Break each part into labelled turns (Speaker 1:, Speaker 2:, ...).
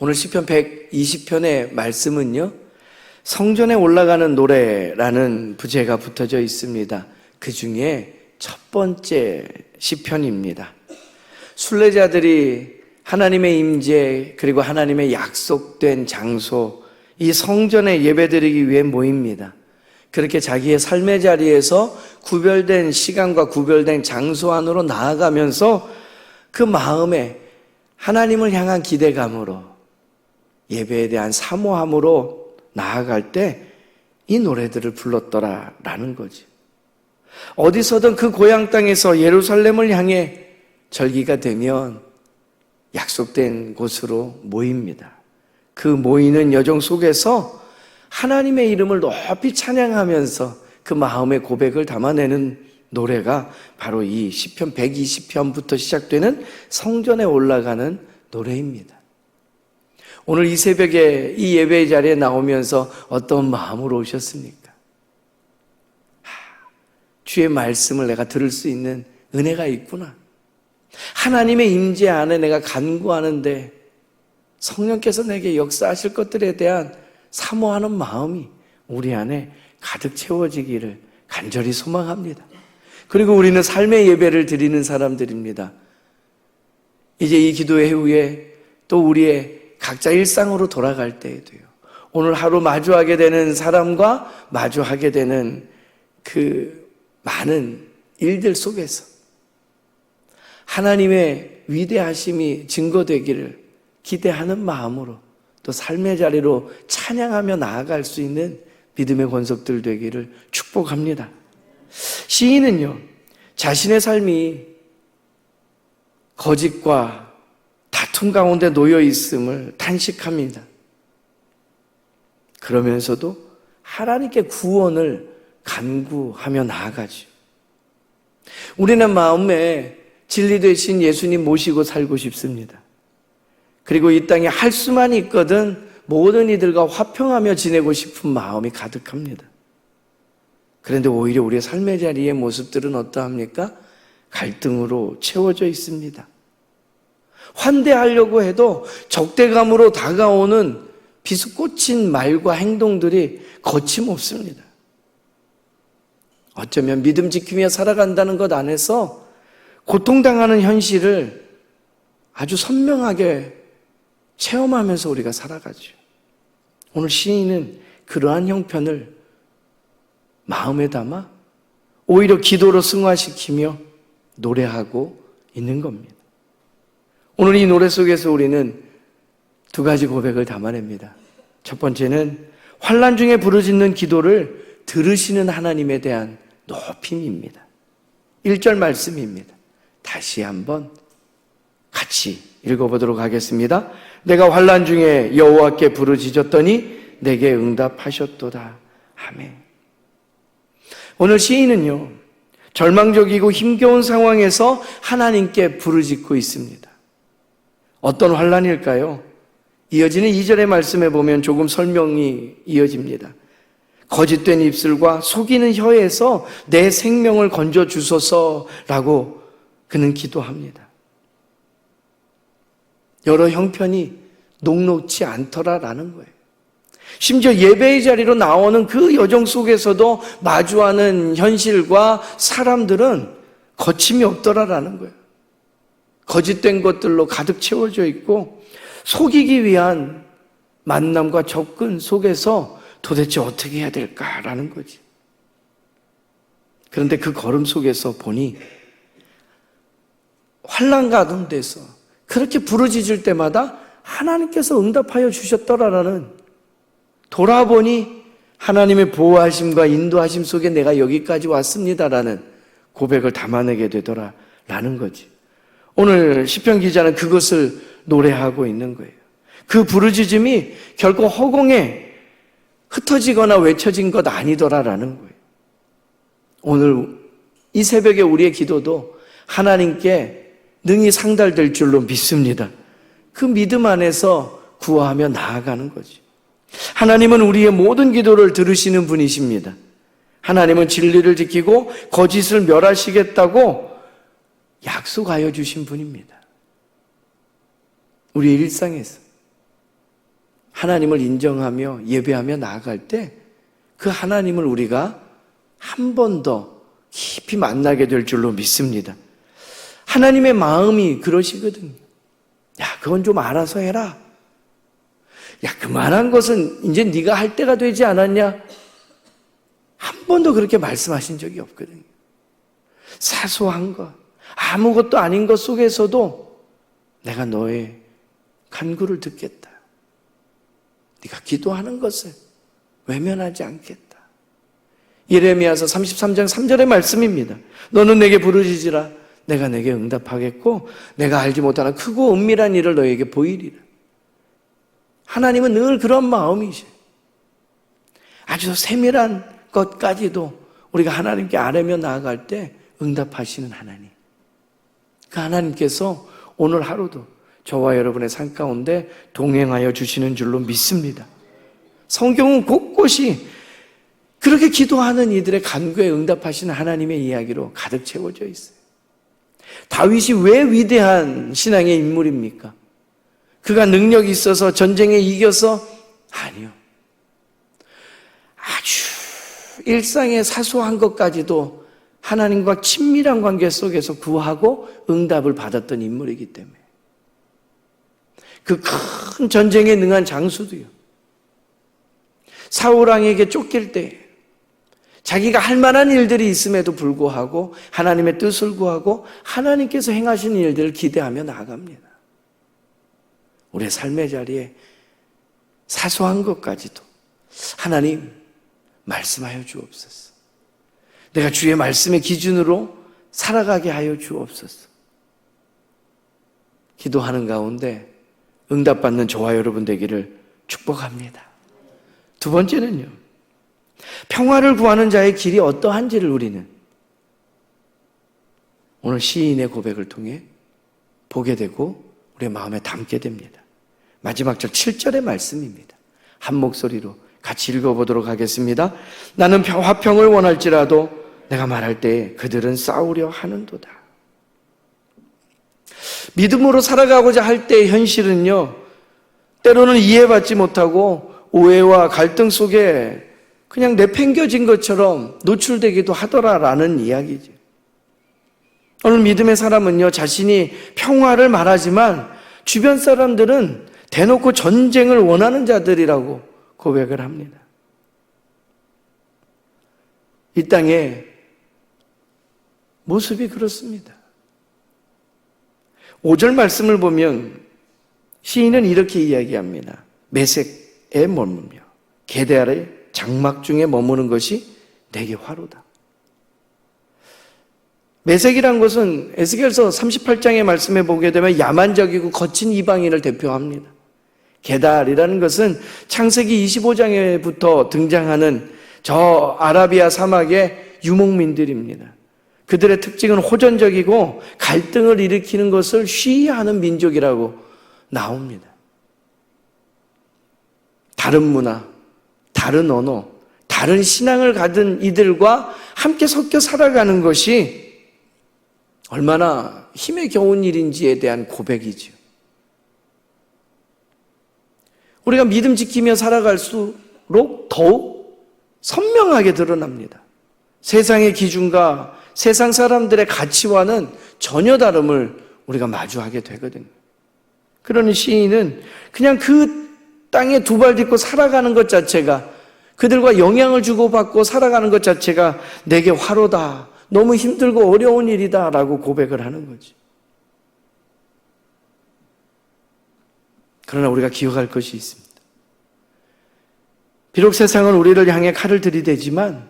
Speaker 1: 오늘 시편 120편의 말씀은요, 성전에 올라가는 노래라는 부제가 붙어져 있습니다. 그 중에 첫 번째 시편입니다. 순례자들이 하나님의 임재 그리고 하나님의 약속된 장소, 이 성전에 예배드리기 위해 모입니다. 그렇게 자기의 삶의 자리에서 구별된 시간과 구별된 장소 안으로 나아가면서 그 마음에 하나님을 향한 기대감으로, 예배에 대한 사모함으로 나아갈 때 이 노래들을 불렀더라라는 거지. 어디서든 그 고향 땅에서 예루살렘을 향해 절기가 되면 약속된 곳으로 모입니다. 그 모이는 여정 속에서 하나님의 이름을 높이 찬양하면서 그 마음의 고백을 담아내는 노래가 바로 이 시편 120편부터 시작되는 성전에 올라가는 노래입니다. 오늘 이 새벽에 이 예배의 자리에 나오면서 어떤 마음으로 오셨습니까? 주의 말씀을 내가 들을 수 있는 은혜가 있구나. 하나님의 임재 안에 내가 간구하는데 성령께서 내게 역사하실 것들에 대한 사모하는 마음이 우리 안에 가득 채워지기를 간절히 소망합니다. 그리고 우리는 삶의 예배를 드리는 사람들입니다. 이제 이 기도회 후에 또 우리의 각자 일상으로 돌아갈 때에도요, 오늘 하루 마주하게 되는 사람과 마주하게 되는 그 많은 일들 속에서 하나님의 위대하심이 증거되기를 기대하는 마음으로 또 삶의 자리로 찬양하며 나아갈 수 있는 믿음의 권속들 되기를 축복합니다. 시인은요, 자신의 삶이 거짓과 다툼 가운데 놓여 있음을 탄식합니다. 그러면서도 하나님께 구원을 간구하며 나아가죠. 우리는 마음에 진리 되신 예수님 모시고 살고 싶습니다. 그리고 이 땅에 할 수만 있거든 모든 이들과 화평하며 지내고 싶은 마음이 가득합니다. 그런데 오히려 우리의 삶의 자리의 모습들은 어떠합니까? 갈등으로 채워져 있습니다. 환대하려고 해도 적대감으로 다가오는 비스꽂힌 말과 행동들이 거침없습니다. 어쩌면 믿음 지키며 살아간다는 것 안에서 고통당하는 현실을 아주 선명하게 체험하면서 우리가 살아가죠. 오늘 시인은 그러한 형편을 마음에 담아 오히려 기도로 승화시키며 노래하고 있는 겁니다. 오늘 이 노래 속에서 우리는 두 가지 고백을 담아냅니다. 첫 번째는 환난 중에 부르짖는 기도를 들으시는 하나님에 대한 높임입니다. 1절 말씀입니다. 다시 한번 같이 읽어보도록 하겠습니다. 내가 환난 중에 여호와께 부르짖었더니 내게 응답하셨도다. 아멘. 오늘 시인은요, 절망적이고 힘겨운 상황에서 하나님께 부르짖고 있습니다. 어떤 환난일까요? 이어지는 2절의 말씀에 보면 조금 설명이 이어집니다. 거짓된 입술과 속이는 혀에서 내 생명을 건져주소서라고 그는 기도합니다. 여러 형편이 녹록지 않더라라는 거예요. 심지어 예배의 자리로 나오는 그 여정 속에서도 마주하는 현실과 사람들은 거침이 없더라라는 거예요. 거짓된 것들로 가득 채워져 있고 속이기 위한 만남과 접근 속에서 도대체 어떻게 해야 될까라는 거지. 그런데 그 걸음 속에서 보니 환난 가운데서 그렇게 부르짖을 때마다 하나님께서 응답하여 주셨더라라는, 돌아보니 하나님의 보호하심과 인도하심 속에 내가 여기까지 왔습니다라는 고백을 담아내게 되더라라는 거지. 오늘 시편 기자는 그것을 노래하고 있는 거예요. 그 부르짖음이 결코 허공에 흩어지거나 외쳐진 것 아니더라라는 거예요. 오늘 이 새벽에 우리의 기도도 하나님께 능히 상달될 줄로 믿습니다. 그 믿음 안에서 구하며 나아가는 거죠. 하나님은 우리의 모든 기도를 들으시는 분이십니다. 하나님은 진리를 지키고 거짓을 멸하시겠다고 약속하여 주신 분입니다. 우리의 일상에서 하나님을 인정하며 예배하며 나아갈 때 그 하나님을 우리가 한 번 더 깊이 만나게 될 줄로 믿습니다. 하나님의 마음이 그러시거든요. 야, 그건 좀 알아서 해라. 야, 그만한 것은 이제 네가 할 때가 되지 않았냐? 한 번도 그렇게 말씀하신 적이 없거든요. 사소한 것, 아무것도 아닌 것 속에서도 내가 너의 간구를 듣겠다. 네가 기도하는 것을 외면하지 않겠다. 예레미야서 33장 3절의 말씀입니다. 너는 내게 부르짖으라. 내가 내게 응답하겠고 내가 알지 못하는 크고 은밀한 일을 너에게 보이리라. 하나님은 늘 그런 마음이셔요. 아주 세밀한 것까지도 우리가 하나님께 아뢰며 나아갈 때 응답하시는 하나님. 그 하나님께서 오늘 하루도 저와 여러분의 삶 가운데 동행하여 주시는 줄로 믿습니다. 성경은 곳곳이 그렇게 기도하는 이들의 간구에 응답하시는 하나님의 이야기로 가득 채워져 있어요. 다윗이 왜 위대한 신앙의 인물입니까? 그가 능력이 있어서 전쟁에 이겨서? 아니요. 아주 일상의 사소한 것까지도 하나님과 친밀한 관계 속에서 구하고 응답을 받았던 인물이기 때문에 그 큰 전쟁에 능한 장수도요. 사울왕에게 쫓길 때 자기가 할 만한 일들이 있음에도 불구하고 하나님의 뜻을 구하고 하나님께서 행하시는 일들을 기대하며 나아갑니다. 우리의 삶의 자리에 사소한 것까지도 하나님 말씀하여 주옵소서. 내가 주의 말씀의 기준으로 살아가게 하여 주옵소서. 기도하는 가운데 응답받는 저와 여러분 되기를 축복합니다. 두 번째는요, 평화를 구하는 자의 길이 어떠한지를 우리는 오늘 시인의 고백을 통해 보게 되고 우리의 마음에 담게 됩니다. 마지막 절 7절의 말씀입니다. 한 목소리로 같이 읽어보도록 하겠습니다. 나는 화평을 원할지라도 내가 말할 때 그들은 싸우려 하는도다. 믿음으로 살아가고자 할 때의 현실은요, 때로는 이해받지 못하고 오해와 갈등 속에 그냥 내팽겨진 것처럼 노출되기도 하더라라는 이야기죠. 오늘 믿음의 사람은요, 자신이 평화를 말하지만 주변 사람들은 대놓고 전쟁을 원하는 자들이라고 고백을 합니다. 이 땅의 모습이 그렇습니다. 5절 말씀을 보면 시인은 이렇게 이야기합니다. 메섹에 머물며 게데알의 장막 중에 머무는 것이 내게 화로다. 메섹이란 것은 에스겔서 38장의 말씀에 보게 되면 야만적이고 거친 이방인을 대표합니다. 게달이라는 것은 창세기 25장에부터 등장하는 저 아라비아 사막의 유목민들입니다. 그들의 특징은 호전적이고 갈등을 일으키는 것을 쉬이하는 민족이라고 나옵니다. 다른 문화, 다른 언어, 다른 신앙을 가진 이들과 함께 섞여 살아가는 것이 얼마나 힘에 겨운 일인지에 대한 고백이죠. 우리가 믿음 지키며 살아갈수록 더욱 선명하게 드러납니다. 세상의 기준과 세상 사람들의 가치와는 전혀 다름을 우리가 마주하게 되거든요. 그러니 시인은 그냥 그 땅에 두 발 딛고 살아가는 것 자체가, 그들과 영향을 주고받고 살아가는 것 자체가 내게 화로다, 너무 힘들고 어려운 일이다 라고 고백을 하는 거지. 그러나 우리가 기억할 것이 있습니다. 비록 세상은 우리를 향해 칼을 들이대지만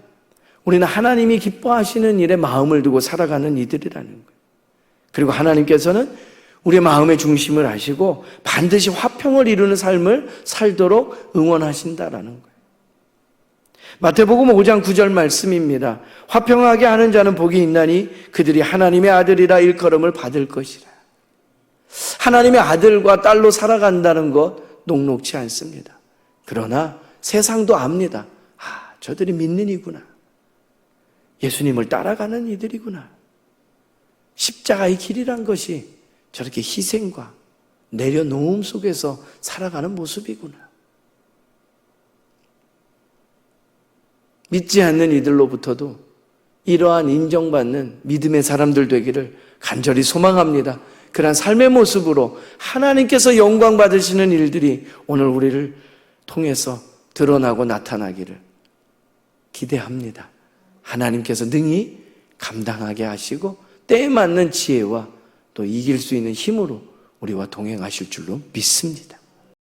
Speaker 1: 우리는 하나님이 기뻐하시는 일에 마음을 두고 살아가는 이들이라는 거예요. 그리고 하나님께서는 우리의 마음의 중심을 아시고 반드시 화평을 이루는 삶을 살도록 응원하신다라는 거예요. 마태복음 5장 9절 말씀입니다. 화평하게 하는 자는 복이 있나니 그들이 하나님의 아들이라 일컬음을 받을 것이라. 하나님의 아들과 딸로 살아간다는 것 녹록지 않습니다. 그러나 세상도 압니다. 아, 저들이 믿는 이구나. 예수님을 따라가는 이들이구나. 십자가의 길이란 것이 저렇게 희생과 내려놓음 속에서 살아가는 모습이구나. 믿지 않는 이들로부터도 이러한 인정받는 믿음의 사람들 되기를 간절히 소망합니다. 그러한 삶의 모습으로 하나님께서 영광 받으시는 일들이 오늘 우리를 통해서 드러나고 나타나기를 기대합니다. 하나님께서 능히 감당하게 하시고 때에 맞는 지혜와 또 이길 수 있는 힘으로 우리와 동행하실 줄로 믿습니다.